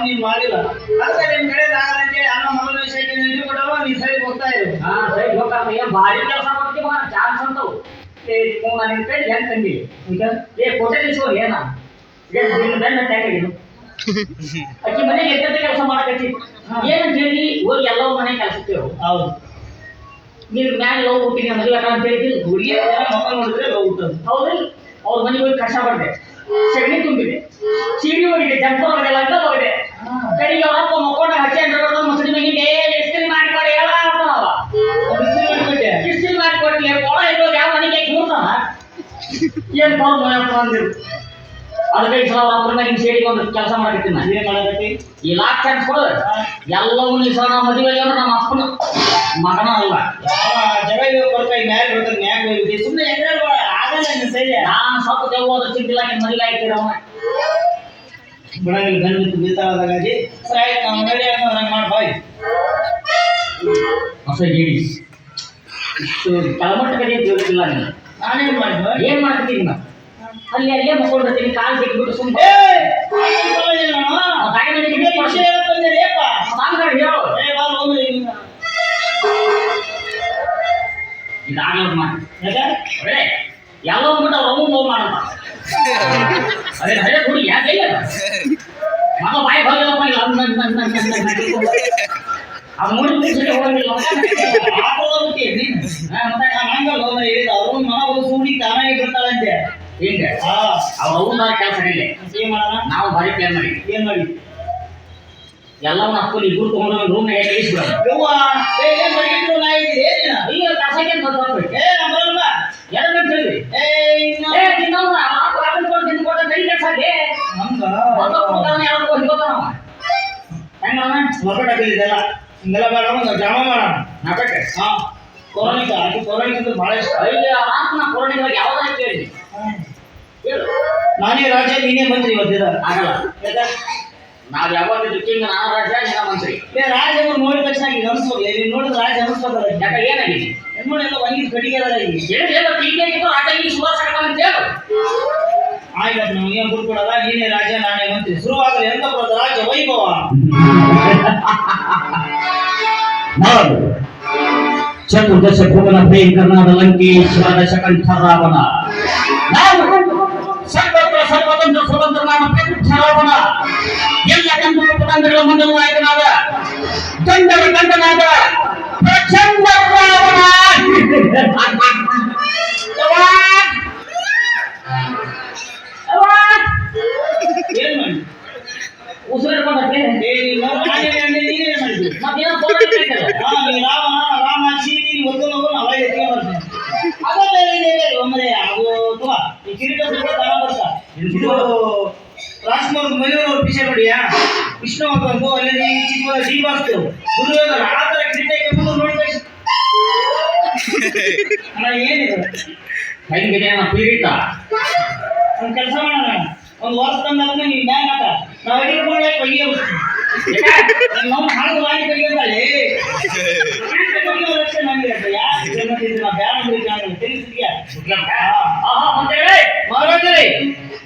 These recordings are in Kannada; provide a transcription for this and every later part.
ನೀನ್ ಮಾಡಿಲ್ಲ ಅದಕ್ಕೆ ನಿಮ್ ಕಡೆ ಆಗಂತೆ ಅನ್ನ ಮೊದಲ ವಿಷಯಕ್ಕೆ ನಿಂತು ಕೊಡವ ನೀ ಸರಿ ಹೋಗ್ತಾ ಇರು ಸರಿ ಹೋಗ್ತಾ ಏನ್ ಭಾರಿ ಕೆಲಸ ಮಾಡ್ತೀವಿ ಚಾನ್ಸ್ ಅಂತವು ನಾನು ನಿನ್ ಕೈ ಹೆಂಗ್ ತಂದಿ ಈಗ ಕೊಟ್ಟೆ ಏನ ಬೆನ್ನ ಟ್ಯಾಗಿದ್ದು ಅಕ್ಕಿ ಮನೆಗೆ ಎಷ್ಟೇ ಕೆಲಸ ಮಾಡಕತ್ತಿ ಏನಂತ ಹೇಳಿ ಹೋಗಿ ಎಲ್ಲೋ ಮನೆ ಕೆಲಸಕ್ಕೆ ಹೌದು ನೀನು ಮ್ಯಾಲ ಲವ್ ಹುಟ್ಟಿನ ಮದುವೆ ಅಂತ ಹೇಳಿದ್ವಿ ಹುಡುಗಿ ಮಕ್ಕಳು ನೋಡಿದ್ರೆ ಹೋಗ್ತದೆ ಹೌದ್ರಿ ಅವ್ರ ಮನೆಗೆ ಹೋಗಿ ಕಷ್ಟ ಪಡ್ದೆ ಸಗಣಿ ತುಂಬಿದೆ ಸೀಡಿ ಹೋಗಿದೆ ಜಂಪರ್ ಹೋಗಿದೆ ಲಗ್ನ ಹೋಗಿದೆ ಕಡೆಗೆ ಅವರಪ್ಪ ಮಕ್ಕೊಂಡ ಹಚ್ಚೆ ಅಂದ್ರೆ ಮುಸ್ಲಿಂ ಮನೆಗೆ ಇಸ್ತ್ರಿ ಮಾಡಿಕೊಡಿ ಎಲ್ಲ ಆಗ್ತಾವ ಇಸ್ತ್ರಿ ಮಾಡಿಕೊಡ್ಲಿ ಕೊಡ ಇರೋದು ಯಾವ ಮನೆಗೆ ಕೂರ್ತಾನ ಏನ್ ಕಾಲ್ ಮನೆಯಪ್ಪ ಅಂದಿರು ಅದಕ್ಕೆ ಈ ಸಲ ಅವ್ರ ಮನೆಗೆ ಸೇಡಿ ಒಂದು ಕೆಲಸ ಮಾಡಕತ್ತೀನಿ ನಾನು ಏನ್ ಮಾಡಕತ್ತಿ ಈ ಲಾಕ್ ಚಾನ್ಸ್ ಕೊಡು ಎಲ್ಲವೂ ಈ ಸಲ ಮದುವೆ ಅಂದ್ರೆ ನಮ್ಮ ಅಪ್ಪನ ಮಗನ ಅಲ್ಲ ಜಗ ಬರ್ತಾ ಮ್ಯಾಗ ಬರ್ತಾರೆ ಮ್ಯಾಗ ಹೋಗಿದೆ ಸುಮ್ಮನೆ ಆಗಲ್ಲ ಸರಿ ನಾನು ಸ್ವಲ್ಪ ದೇವ್ರ ಚಿಂತಿಲ್ಲ ಮದುವೆ ಆಯ್ತೀರ ಅವನ ಬಿಡಂಗಿಲ್ಲ ಗಂಡು ಬೀಳ್ತಾವಾದಾಗಿ ಸರಿ ಆಯ್ತು ನಾವು ರೆಡಿ ಆಗಿ ಮಾಡಿ ಬಾಯ್ ಹೊಸ ಹೇಳಿ ಇಷ್ಟು ತಳಮಟ್ಟ ಕಡೆ ತಿಳಿದಿಲ್ಲ ನೀನು ನಾನೇನು ಮಾಡಿದ್ವ ಏನ್ ಮಾಡ್ತಿದ್ದೀನಿ ನಾನು ಅಲ್ಲಿ ಅಲ್ಲೇ ಮಕ್ಕೊಂಡಿರ್ತೀನಿ ಕಾಲು ಸಿಕ್ಬಿಟ್ಟು ಸುಮ್ಮನೆ ಇದಾಗಲ್ಲ ಮಾಡಿ ಎಲ್ಲ ಹೋಗ್ಬಿಟ್ಟು ಅವ್ರು ನೋವು ಮಾಡಲ್ಲ ಅದೇ ಹಳೆ ಹುಡುಗಿ ಯಾಕೆ ಇಲ್ಲ ಮಗ ಬಾಯಿ ಹೋಗಿಲ್ಲಪ್ಪ ಇಲ್ಲ ಅದು ನೋಡಿ ಹೋಗಿಲ್ಲ ಅವ್ರು ಮನ ಸೂಡಿ ತಾನಾಗಿ ಬಿಡ್ತಾಳಂತೆ ಹಿಂಗೆ ಅವ್ರ ಅವ್ನ ಕೆಲಸ ಇಲ್ಲ ಏನ್ ಮಾಡೋಣ ನಾವು ಭಾರಿ ಪ್ಲಾನ್ ಮಾಡಿ ಏನ್ ಮಾಡಿ ಎಲ್ಲವನ್ನ ಹಾಕೊಂಡು ಇಬ್ರು ತಗೊಂಡು ರೂಮ್ ಇಳಿಸ್ಬಿಡೋದು ಈಗ ಕಸಕ್ಕೆ ಬರಲ್ಲ ಎರಡು ಗಂಟೆ ಹೇಳಿ ಇದೆಲ್ಲ ಹಿಂಗೆಲ್ಲ ಬೇಡ ಒಂದು ಡ್ರಾಮ ಮಾಡೋಣ ನಾಟಕ ಹಾ ಪೌರಾಣಿಕ ಅದು ಪೌರಾಣಿಕ ಬಹಳ ಇಷ್ಟ ಐದು ಆತ್ಮ ಪೌರಾಣಿಕವಾಗಿ ಯಾವ್ದಾರ ಕೇಳಿ ಹೇಳು ನಾನೇ ರಾಜ ನೀನೇ ಮಂತ್ರಿ ಇವತ್ತಿದ ಆಗಲ್ಲ ನಾವ್ ಯಾವಾಗ ಕಿಂಗ್ ನಾನು ರಾಜ ನೀನ ಮಂತ್ರಿ ರಾಜ ನೋಡಿದ ತಕ್ಷಣ ಈಗ ಅನ್ಸ್ಬೋದು ನೀನು ನೋಡಿದ್ರೆ ರಾಜ ಅನ್ಸ್ಬೋದಲ್ಲ ಯಾಕ ಏನಾಗಿದೆ ನೋಡಿ ಎಲ್ಲ ಒಂಗಿ ಕಡಿಗೆ ಅದಲ್ಲ ಈಗ ಹೇಳು ಟೀಕೆ ರಾಜ ಈಗ ಸುಭಾಷ ಅಂತ ಹೇಳು ಆಯ್ತು ನಾವು ಏನ್ ಬಿಟ್ಕೊಡಲ್ಲ ನೀನೇ ರಾಜ ನಾನೇ ಮಂತ್ರಿ ಶುರುವಾಗಲಿ ಎಂತ ಬರೋದು ರಾಜ ವೈಭವ ಚತುರ್ದಶ ಭುವನ ಭಯಂಕರನಾದ ಲಂಕೇಶ್ವರ ದಶಕಂಠ ರಾವಣ ಸರ್ವತ್ರ ಸರ್ವತಂತ್ರ ಸ್ವತಂತ್ರ ನಾಮ ಪ್ರಬುದ್ಧ ರಾವಣ ಎಲ್ಲ ಕಂದು ಪತಂಗಗಳ ಮಂಡಲ ನಾಯಕನಾದ ಗಂಡರ ಗಂಡನಾದ ಪ್ರಚಂಡ ರಾವಣ ಏನ್ ಮಾಡಿ ಉಸಿರಾಡ್ಕೊಂಡೆ ಮತ್ತೇನೋ ರಾಮ ರಾಮ ಸೀರಿ ಒಂದು ಅವಾಗ ಎತ್ತಿಗೆ ಬರ್ತೇನೆ ಅದು ಬೇರೆ ಇದೆ ಒಮ್ಮೆ ಅದು ಅಥವಾ ಈ ಕಿರೀಟ ತರ ಬರ್ತಾ ಇದು ರಾಜ್ಕುಮಾರ್ ಮನೆಯವರು ಪಿಕ್ಚರ್ ನೋಡಿಯಾ ವಿಷ್ಣು ಒಂದು ಅಲ್ಲಿ ಚಿಕ್ಕ ಶ್ರೀವಾಸ್ತು ದುರ್ಯೋಧನ ಆ ತರ ಕಿರೀಟ ನೋಡ್ತಾ ಅಣ್ಣ ಏನಿದೆ ಹೆಂಗಿದೆ ಪೀಡಿತ ಒಂದು ಕೆಲಸ ಮಾಡೋಣ ಒಂದು ವರ್ಷ ತಂದಾದ್ಮೇಲೆ ನೀವು ನ್ಯಾಯ ಹಾಕ ನಾವು ಅಡಿಗೆ ಕೂಡ ಬಗೆಯ ನಾವು ಹಣದ ಮಾಡಿ ಬಗೆಯಂತಲ್ಲಿ ಮಹಾರಾಜರೇ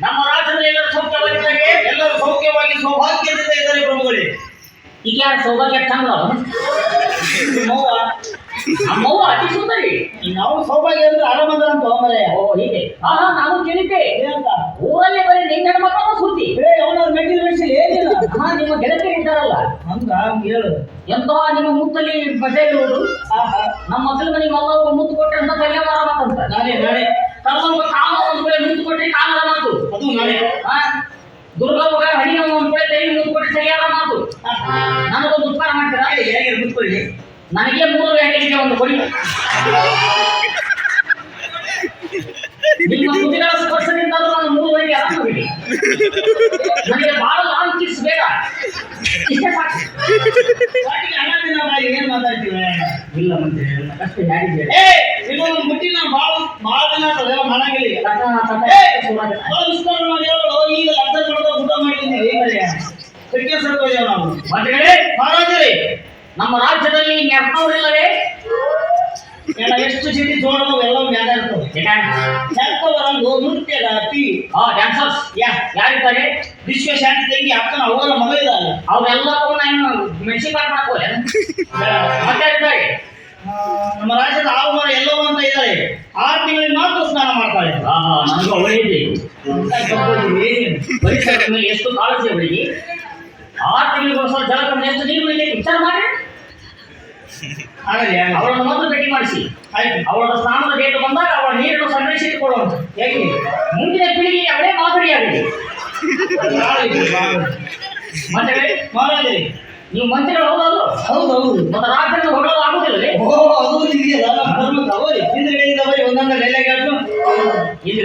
ನಮ್ಮ ರಾಜ್ಯದಲ್ಲಿ ಎಲ್ಲರೂ ಸೌಖ್ಯವಾಗಿದ್ದಾರೆ ಎಲ್ಲರೂ ಸೌಖ್ಯವಾಗಿ ಸೌಭಾಗ್ಯದಿಂದ ಇದ್ದಾರೆ ಪ್ರಭುಗಳೇ ಈಗ ಯಾರು ಸೌಭಾಗ್ಯ ಚಂದ್ರ ನೋವ ನಮ್ಮವ್ವ ಅತಿ ಸುಂದರಿ ನಾವು ಸೌಭಾಗ್ಯ ಅಂದ್ರೆ ಆರಾಮದ ಅಂತ ಮರೆ ಓ ಹೀಗೆ ನಾನು ಕೇಳಿದ್ದೆ ಏನಂತ ಊರಲ್ಲಿ ಬರೀ ನಿನ್ನ ಮಕ್ಕಳ ಸುದ್ದಿ ಅವನವ್ರ ಮೆಟ್ಟಿಲು ಬೆಳೆಸಿ ಏನಿಲ್ಲ ನಿಮ್ಮ ಗೆಳತಿಯರು ಇದ್ದಾರಲ್ಲ ಹಂಗ ಹೇಳು ಎಂತ ನಿಮ್ಮ ಮುತ್ತಲ್ಲಿ ಮಜೆ ಇರುವುದು ನಮ್ಮ ಮಕ್ಕಳ ಮನೆ ಮಲ್ಲ ಮುತ್ತು ಕೊಟ್ಟೆ ಅಂತ ಧನ್ಯವಾದ ಮಾತಂತ ನಾನೇ ತಮ್ಮ ಕಾಮ ಒಂದು ಕಡೆ ಮುತ್ತು ಕೊಟ್ಟರೆ ಕಾಮದ ಮಾತು ಅದು ನಾನೇ ದುರ್ಗವ್ವ ಹಣಿನ ಒಂದು ಕಡೆ ತೆರಿಗೆ ಮುತ್ತು ಕೊಟ್ಟರೆ ಸರಿಯಾದ ಮಾತು ನನಗೊಂದು ಉಪಕಾರ ಮಾಡ್ತೀರಾ ಹೇಗೆ ಮುತ್ಕೊಳ್ಳಿ ನನಗೆ 3 ಗಂಟೆಗೆ ಒಂದು ಕೊಡಿ ನಿಮ್ಮ ತುದಿಗಳ ಸ್ಪರ್ಶದಿಂದ ನಾನು 3 ಗಂಟೆಗೆ ಆರಾಮ ಬಿಡಿ ನನಗೆ ಬಹಳ ಲಾಂಗ್ ಕಿಸ್ ಬೇಡ ಇಷ್ಟೇ ಸಾಕು ಏನ್ ಮಾತಾಡ್ತೀವಿ ಇಲ್ಲ ಮಂತ್ರಿ ಕಷ್ಟ ಯಾರಿದೆ ಇನ್ನೊಂದು ಮುಟ್ಟಿ ನಾನು ಭಾಳ ದಿನ ಅದೆಲ್ಲ ಮಾಡಂಗಿಲ್ಲ ಈಗ ಲಕ್ಷ ಕೊಡೋದು ಊಟ ಮಾಡಿದ್ದೀನಿ ಕಟ್ಟಿಗೆ ಸರ್ಕೋದೇವ ನಾವು ಮಹಾರಾಜರೇ ನಮ್ಮ ರಾಜ್ಯದಲ್ಲಿ ನೆರಪವರಿಲ್ಲವೇ ಎಷ್ಟು ಚೀಟಿ ಜೋಡೋದು ಎಲ್ಲ ಮ್ಯಾಗ ಇರ್ತವೆ ನೆರಪವರಂದು ನೃತ್ಯದ ಅತಿ ಡ್ಯಾನ್ಸರ್ಸ್ ಯಾರಿದ್ದಾರೆ ವಿಶ್ವಶಾಂತಿ ತಂಗಿ ಅಕ್ಕನ ಅವರ ಮಗ ಇದ್ದಾರೆ ಅವೆಲ್ಲ ನಾನು ಮೆಣಸಿನ್ಕಾಯಿ ಮಾಡ್ಕೋಲೆ ಮತ್ತೆ ಇರ್ತಾರೆ. ನಮ್ಮ ರಾಜ್ಯದ ಆವು ಮರ ಎಲ್ಲವೂ ಅಂತ ಇದ್ದಾರೆ. 6 ತಿಂಗಳಿಗೆ ಮಾತ್ರ ಸ್ನಾನ ಮಾಡ್ತಾಳೆ. ನನಗೂ ಅವಳಿದೆ ಪರಿಸರದ ಮೇಲೆ ಎಷ್ಟು ಕಾಳಜಿ ಅವಳಿಗೆ. 6 ತಿಂಗಳಿಗೋಸ್ಕರ ಜಲಕಂಡ ಎಷ್ಟು ನೀರು ಇದೆ ವಿಚಾರ ಮಾಡಿ. ಆಗಲಿ ಅವಳನ್ನು ಮೊದಲು ಭೇಟಿ ಮಾಡಿಸಿ ಆಯ್ತು. ಅವಳ ಸ್ನಾನದ ಡೇಟ್ ಬಂದಾಗ ಅವಳ ನೀರನ್ನು ಸಂರಕ್ಷಿಸಿಕೊಳ್ಳುವಂತ. ಹೇಗೆ ಮುಂದಿನ ಪೀಳಿಗೆಗೆ ಅವಳೇ ಮಾದರಿಯಾಗಲಿ. ಮತ್ತೆ ಮಹಾರಾಜರೇ, ನೀವು ಮಂತ್ರಿಗಳು ಹೌದಲ್ಲ, ಹೌದೌದು. ಮತ್ತೆ ರಾಜ್ಯದ ಹೊಗಳೋದು ಆಗುದಿಲ್ಲ. ಓ ಅದು ಇದೆಯಲ್ಲ ಧರ್ಮದ ಅವರೇ ಹಿಂದ್ಗಡೆ ಇದ್ದವರೇ ಒಂದೊಂದು ಡೈಲಾಗ್ ಹೇಳ್ತು. ಹಿಂದ್ಗಡೆ